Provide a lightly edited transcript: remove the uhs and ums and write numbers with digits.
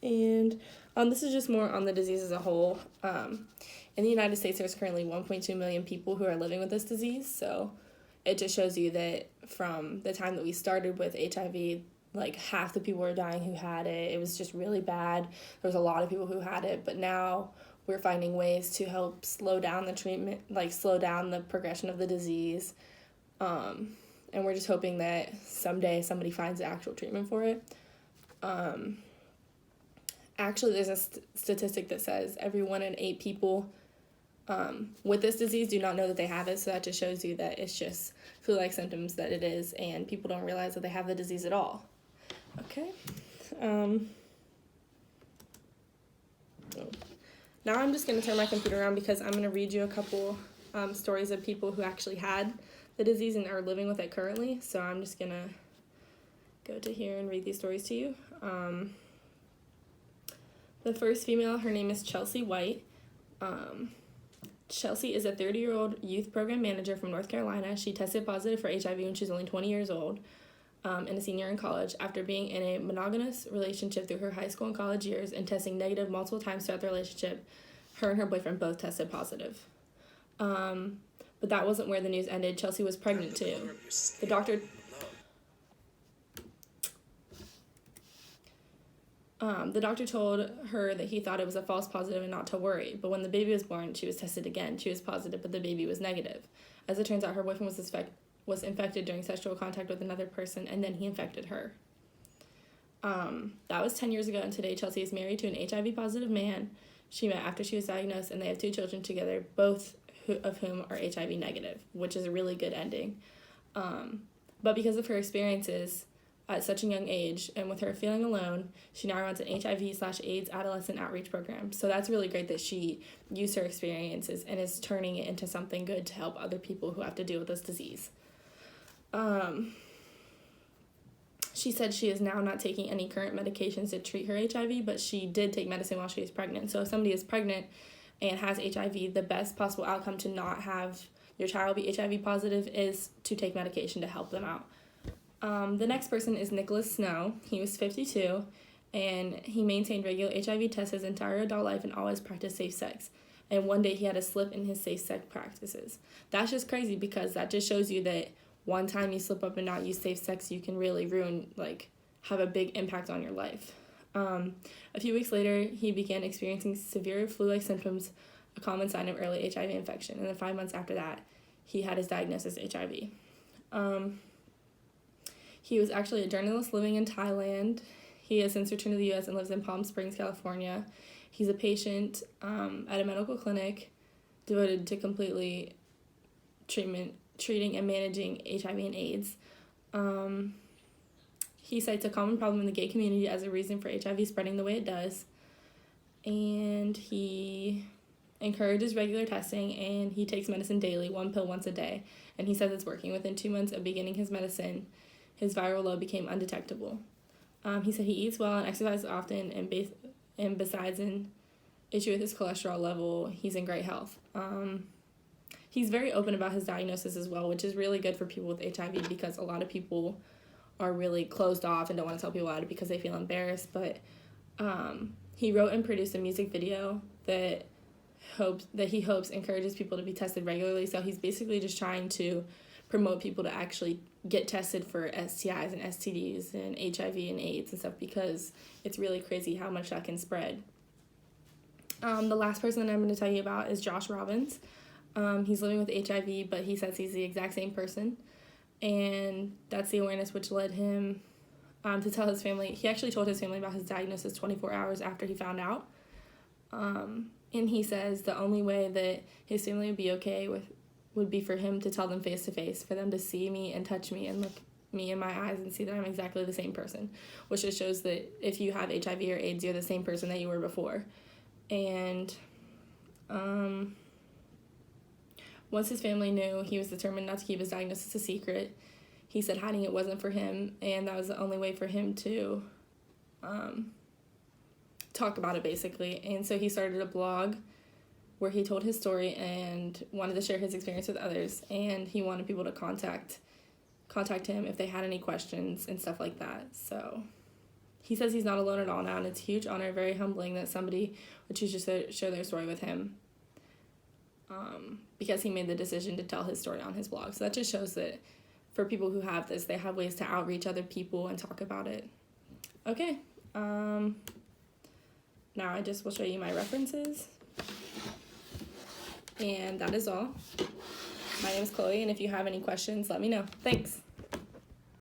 And this is just more on the disease as a whole. In the United States, there's currently 1.2 million people who are living with this disease. So it just shows you that from the time that we started with HIV, like half the people were dying who had it. It was just really bad. There was a lot of people who had it, but now we're finding ways to help slow down the treatment, like slow down the progression of the disease. And we're just hoping that someday somebody finds the actual treatment for it. Actually, there's a statistic that says every 1 in 8 people with this disease do not know that they have it. So that just shows you that it's just flu-like symptoms that it is, and people don't realize that they have the disease at all. Okay. Now I'm just going to turn my computer around because I'm going to read you a couple stories of people who actually had the disease and are living with it currently. So I'm just going to go to here and read these stories to you. The first female, her name is Chelsea White. Chelsea is a 30-year-old youth program manager from North Carolina. She tested positive for HIV when she was only 20 years old and a senior in college after being in a monogamous relationship through her high school and college years and testing negative multiple times throughout the relationship. Her and her boyfriend both tested positive. But that wasn't where the news ended. Chelsea was pregnant too. The doctor told her that he thought it was a false positive and not to worry. But when the baby was born, she was tested again. She was positive, but the baby was negative. As it turns out, her boyfriend was infected during sexual contact with another person, and then he infected her. That was 10 years ago, and today Chelsea is married to an HIV-positive man she met after she was diagnosed, and they have 2 children together, both of whom are HIV negative, which is a really good ending. But because of her experiences at such a young age, and with her feeling alone, she now runs an HIV/AIDS adolescent outreach program. So that's really great that she used her experiences and is turning it into something good to help other people who have to deal with this disease. She said she is now not taking any current medications to treat her HIV, but she did take medicine while she was pregnant. So if somebody is pregnant and has HIV, the best possible outcome to not have your child be HIV positive is to take medication to help them out. The next person is Nicholas Snow. He was 52, and he maintained regular HIV tests his entire adult life and always practiced safe sex. And one day he had a slip in his safe sex practices. That's just crazy because that just shows you that one time you slip up and not use safe sex, you can really have a big impact on your life. A few weeks later, he began experiencing severe flu-like symptoms, a common sign of early HIV infection. And then 5 months after that, he had his diagnosis HIV. He was actually a journalist living in Thailand. He has since returned to the U.S. and lives in Palm Springs, California. He's a patient at a medical clinic devoted to completely treating and managing HIV and AIDS. He cites a common problem in the gay community as a reason for HIV spreading the way it does. And he encourages regular testing, and he takes medicine daily, 1 pill once a day. And he says it's working. Within 2 months of beginning his medicine, his viral load became undetectable. He said he eats well and exercises often, and besides an issue with his cholesterol level, he's in great health. He's very open about his diagnosis as well, which is really good for people with HIV because a lot of people are really closed off and don't want to tell people about it because they feel embarrassed. But he wrote and produced a music video that he hopes encourages people to be tested regularly. So he's basically just trying to promote people to actually get tested for STIs and STDs and HIV and AIDS and stuff because it's really crazy how much that can spread. The last person that I'm going to tell you about is Josh Robbins. He's living with HIV, but he says he's the exact same person. And that's the awareness which led him to tell his family. He actually told his family about his diagnosis 24 hours after he found out. And he says the only way that his family would be okay would be for him to tell them face to face, for them to see me and touch me and look me in my eyes and see that I'm exactly the same person, which just shows that if you have HIV or AIDS, you're the same person that you were before. And once his family knew, he was determined not to keep his diagnosis a secret. He said hiding it wasn't for him, and that was the only way for him to talk about it, basically. And so he started a blog where he told his story and wanted to share his experience with others, and he wanted people to contact him if they had any questions and stuff like that. So he says he's not alone at all now, and it's a huge honor, very humbling that somebody would choose to share their story with him, because he made the decision to tell his story on his blog. So that just shows that for people who have this, they have ways to outreach other people and talk about it. Okay, now I just will show you my references, and that is all. My name is Chloe, and if you have any questions, let me know. Thanks.